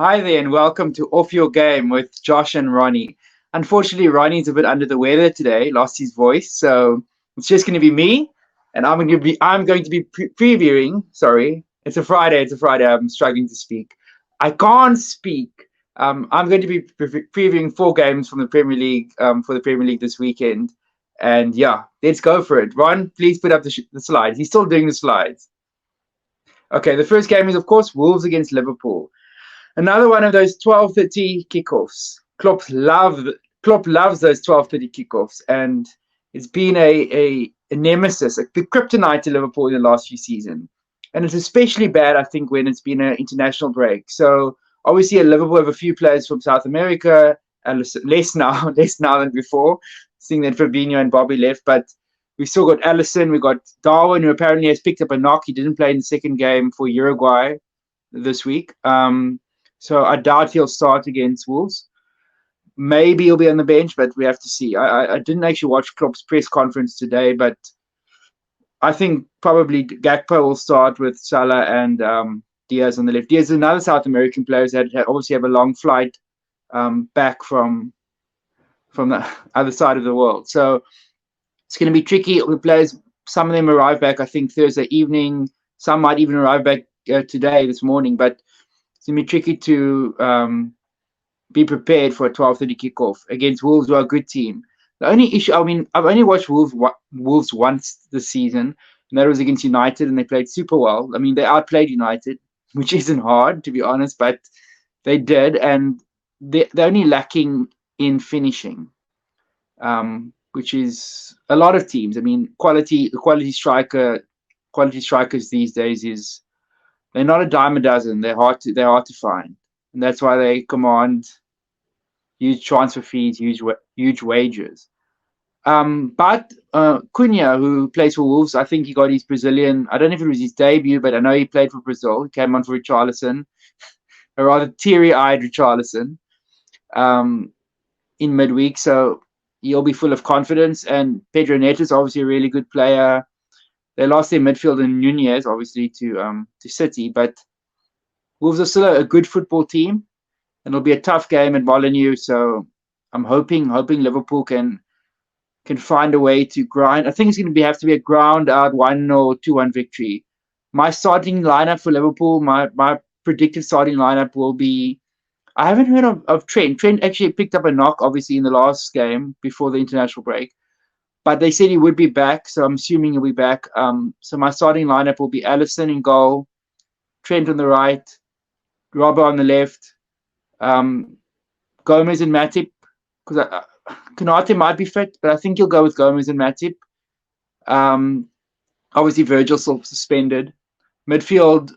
Hi there, and welcome to Off Your Game with Josh and Ronnie. Unfortunately, Ronnie's a bit under the weather today, lost his voice, so it's just going to be me, and I'm going to be previewing. Sorry, it's a Friday. It's a Friday. I'm struggling to speak. I can't speak. I'm going to be previewing four games from the Premier League for the Premier League this weekend, and yeah, let's go for it. Ron, please put up the slides. He's still doing the slides. Okay, the first game is of course Wolves against Liverpool. Another one of those 12:30 kickoffs. Klopp loves those 12:30 kickoffs, and it's been a nemesis, like the kryptonite to Liverpool in the last few seasons. And it's especially bad, I think, when it's been an international break. So obviously, at Liverpool have a few players from South America, and less now, less now than before, seeing that Fabinho and Bobby left. But we've still got Alisson, we've got Darwin, who apparently has picked up a knock. He didn't play in the second game for Uruguay this week. So I doubt he'll start against Wolves. Maybe he'll be on the bench, but we have to see. I didn't actually watch Klopp's press conference today, but I think probably Gakpo will start with Salah and Diaz on the left. Diaz is another South American player that obviously have a long flight back from the other side of the world. So it's going to be tricky. The players, some of them arrive back, I think, Thursday evening. Some might even arrive back this morning, but it's going to be tricky to be prepared for a 12:30 kickoff against Wolves, who are a good team. The only issue, I mean, I've only watched Wolves once this season, and that was against United, and they played super well. I mean, they outplayed United, which isn't hard, to be honest, but they did, and they're only lacking in finishing, which is a lot of teams. I mean, quality strikers these days is they're not a dime a dozen. They're hard to find, and that's why they command huge transfer fees, huge wages. But Cunha, who plays for Wolves, I think he got his Brazilian. I don't know if it was his debut, but I know he played for Brazil. He came on for Richarlison, a rather teary-eyed Richarlison, in midweek. So he'll be full of confidence. And Pedro Neto is obviously a really good player. They lost their midfielder Nunez, obviously, to City, but Wolves are still a good football team, and it'll be a tough game at Molineux. So I'm hoping Liverpool can find a way to grind. I think it's going to have to be a ground out 1 or 2-1 victory. My starting lineup for Liverpool, my predicted starting lineup will be. I haven't heard of Trent. Trent actually picked up a knock, obviously, in the last game before the international break. But they said he would be back, so I'm assuming he'll be back. So my starting lineup will be Alisson in goal, Trent on the right, Robbo on the left, Gomez and Matip, because Konate might be fit, but I think he'll go with Gomez and Matip. Obviously, Virgil's still suspended. Midfield,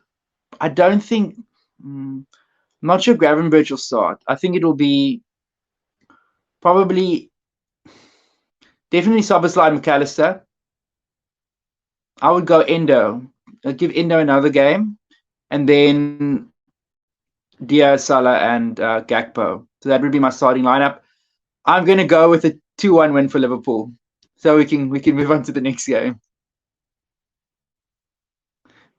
I don't think. I'm not sure Gravenberch will start. I think it will be probably definitely Szoboszlai and McAllister. I would go Endo. I'd give Endo another game, and then Diaz, Salah, and Gakpo. So that would be my starting lineup. I'm going to go with a 2-1 win for Liverpool, so we can move on to the next game.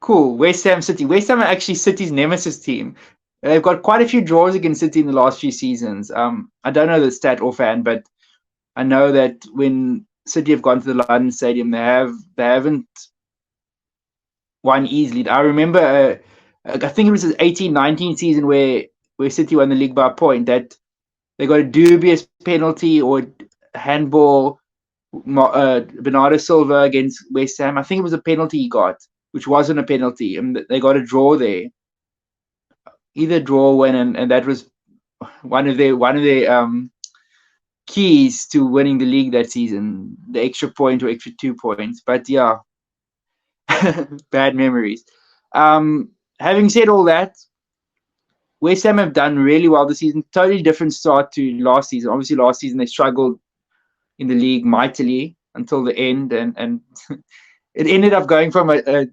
Cool. West Ham City. West Ham are actually City's nemesis team. They've got quite a few draws against City in the last few seasons. I don't know the stat offhand, but I know that when City have gone to the London Stadium, they haven't won easily. I remember, I think it was the 18-19 season where City won the league by a point, that they got a dubious penalty or handball, Bernardo Silva against West Ham. I think it was a penalty he got, which wasn't a penalty, and they got a draw there. Either draw or win, and that was one of their keys to winning the league that season, the extra point or extra 2 points. But yeah, bad memories. Having said all that, West Ham have done really well this season. Totally different start to last season. Obviously, last season they struggled in the league mightily until the end, and it ended up going from a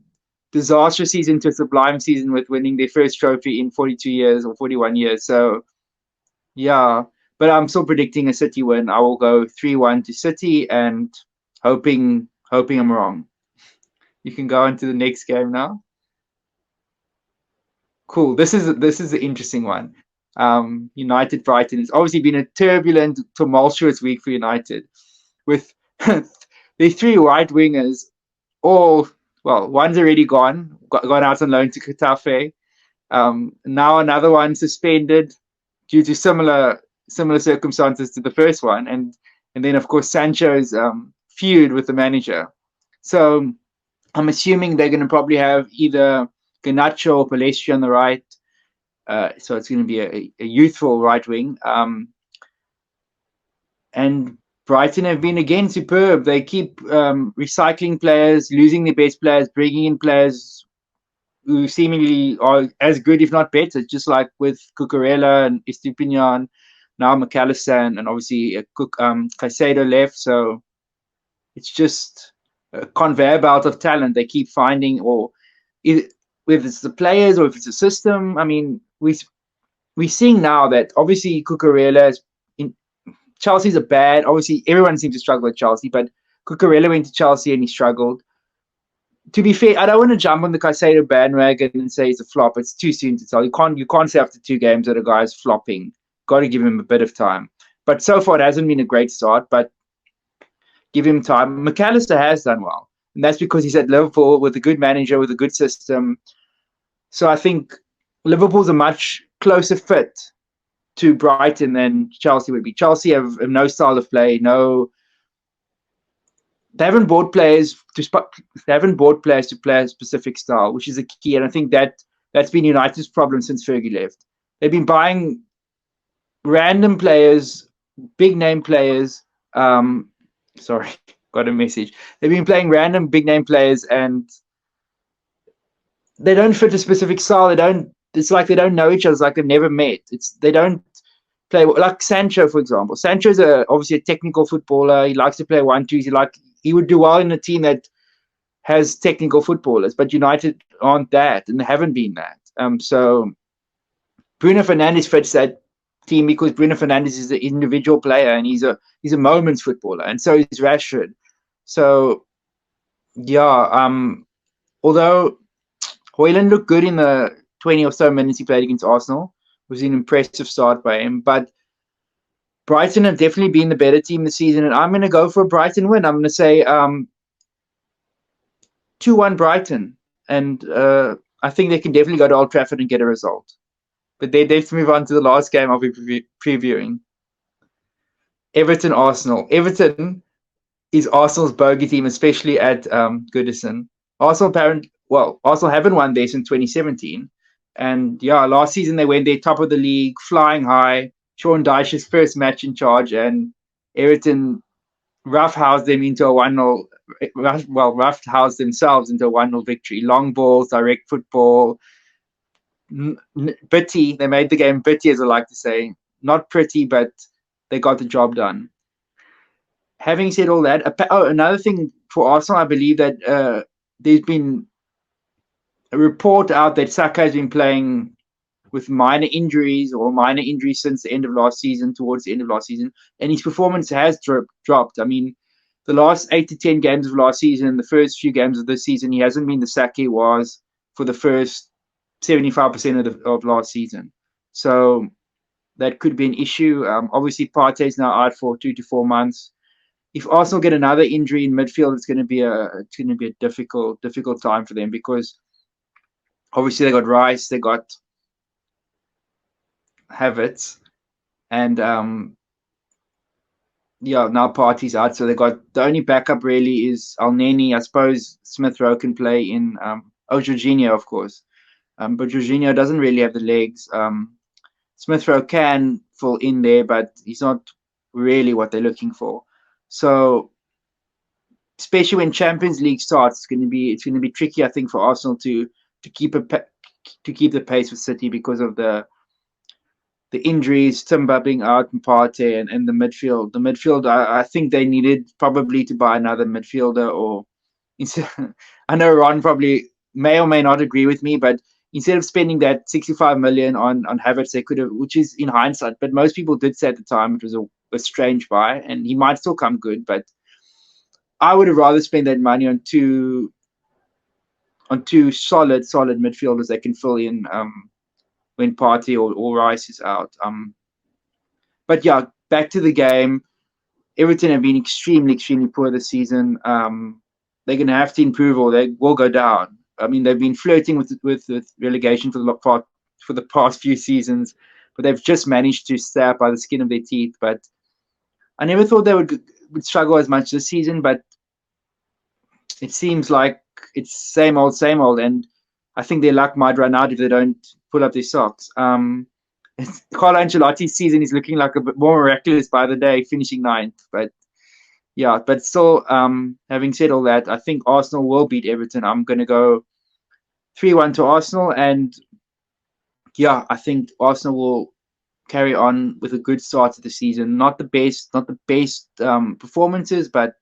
disastrous season to a sublime season with winning their first trophy in 42 years or 41 years. So, yeah, but I'm still predicting a City win. I will go 3-1 to City, and hoping I'm wrong. You can go on to the next game now. Cool. This is the interesting one. United Brighton. It's obviously been a turbulent, tumultuous week for United, with the three right wingers all, well, one's already gone out on loan to Getafe. Now another one suspended due to similar circumstances to the first one, and then of course Sancho's feud with the manager. So I'm assuming they're going to probably have either Garnacho or Palestri on the right. So it's going to be a youthful right wing. And Brighton have been again superb. They keep recycling players, losing their best players, bringing in players who seemingly are as good, if not better, just like with Cucurella and Estupinian, now McAllister, and obviously Caicedo left. So it's just a conveyor belt of talent they keep finding, or whether it's the players or if it's a system. I mean, we're seeing now that obviously Cucurella is in Chelsea's a bad. Obviously, everyone seems to struggle with Chelsea, but Cucurella went to Chelsea and he struggled. To be fair, I don't want to jump on the Caicedo bandwagon and say it's a flop. It's too soon to tell. You can't say after 2 games that a guy's flopping. Got to give him a bit of time. But so far, it hasn't been a great start. But give him time. McAllister has done well, and that's because he's at Liverpool with a good manager, with a good system. So I think Liverpool's a much closer fit to Brighton than Chelsea would be. Chelsea have no style of play, they haven't bought players to play a specific style, which is a key. And I think that's been United's problem since Fergie left. They've been buying random players, big name players. Sorry, got a message. They've been playing random big name players, and they don't fit a specific style. It's like they don't know each other. It's like they've never met. They don't play like Sancho, for example. Sancho's obviously a technical footballer. He likes to play 1-2s. He would do well in a team that has technical footballers, but United aren't that, and they haven't been that. So Bruno Fernandes fits that team because Bruno Fernandes is an individual player, and he's a moments footballer, and so is Rashford. So yeah, although Højlund looked good in the 20 or so minutes he played against Arsenal, it was an impressive start by him, but Brighton have definitely been the better team this season, and I'm going to go for a Brighton win. I'm going to say 2-1 Brighton, and I think they can definitely go to Old Trafford and get a result. But they have to move on to the last game I'll be previewing. Everton-Arsenal. Everton is Arsenal's bogey team, especially at Goodison. Arsenal haven't won there since 2017. And yeah, last season they went there top of the league, flying high. Sean Dyche's first match in charge, and Everton roughhoused them into a 1-0. Roughhoused themselves into a 1-0 victory. Long balls, direct football. Bitty. They made the game bitty, as I like to say. Not pretty, but they got the job done. Having said all that, another thing for Arsenal, I believe that there's been a report out that Saka has been playing with minor injuries since the end of last season, towards the end of last season, and his performance has dropped. I mean, the last 8 to 10 games of last season, the first few games of this season, he hasn't been the Saka he was for the first 75% of last season. So that could be an issue. Obviously, Partey's now out for 2 to 4 months. If Arsenal get another injury in midfield, it's going to be a difficult time for them, because obviously they got Rice, they got Havertz, and now Partey's out, so they got the only backup really is Elneny. I suppose Smith Rowe can play in Jorginho, of course, but Jorginho doesn't really have the legs. Smith Rowe can fall in there, but he's not really what they're looking for. So especially when Champions League starts, it's going to be tricky, I think, for Arsenal to keep the pace with City because of the injuries, Timber being out, and Partey, and the midfield. The midfield, I think they needed probably to buy another midfielder, or I know Ron probably may or may not agree with me, but instead of spending that 65 million on Havertz, they could have, which is in hindsight, but most people did say at the time it was a strange buy, and he might still come good, but I would have rather spend that money on two solid midfielders that can fill in when Partey or Rice is out. But yeah, back to the game. Everton have been extremely, extremely poor this season. They're going to have to improve, or they will go down. I mean, they've been flirting with relegation for the past few seasons, but they've just managed to stay up by the skin of their teeth. But I never thought they would struggle as much this season, but it seems like it's same old, same old. And I think their luck might run out if they don't pull up their socks. Carlo Ancelotti's season is looking like a bit more miraculous by the day, finishing ninth. But yeah, but still, having said all that, I think Arsenal will beat Everton. I'm going to go 3-1 to Arsenal. And yeah, I think Arsenal will carry on with a good start to the season. Not the best performances, but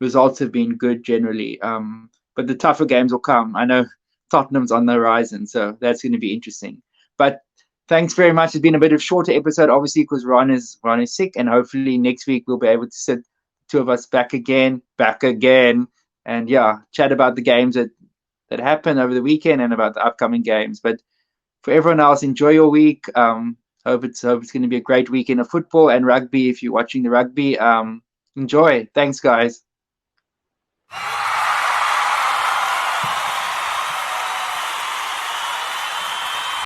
results have been good generally. But the tougher games will come. I know Tottenham's on the horizon, so that's going to be interesting. But thanks very much. It's been a bit of a shorter episode, obviously, because Ron is sick, and hopefully next week we'll be able to sit two of us back again, and yeah, chat about the games that happened over the weekend and about the upcoming games. But for everyone else, enjoy your week. Hope it's going to be a great weekend of football and rugby. If you're watching the rugby, enjoy. Thanks, guys.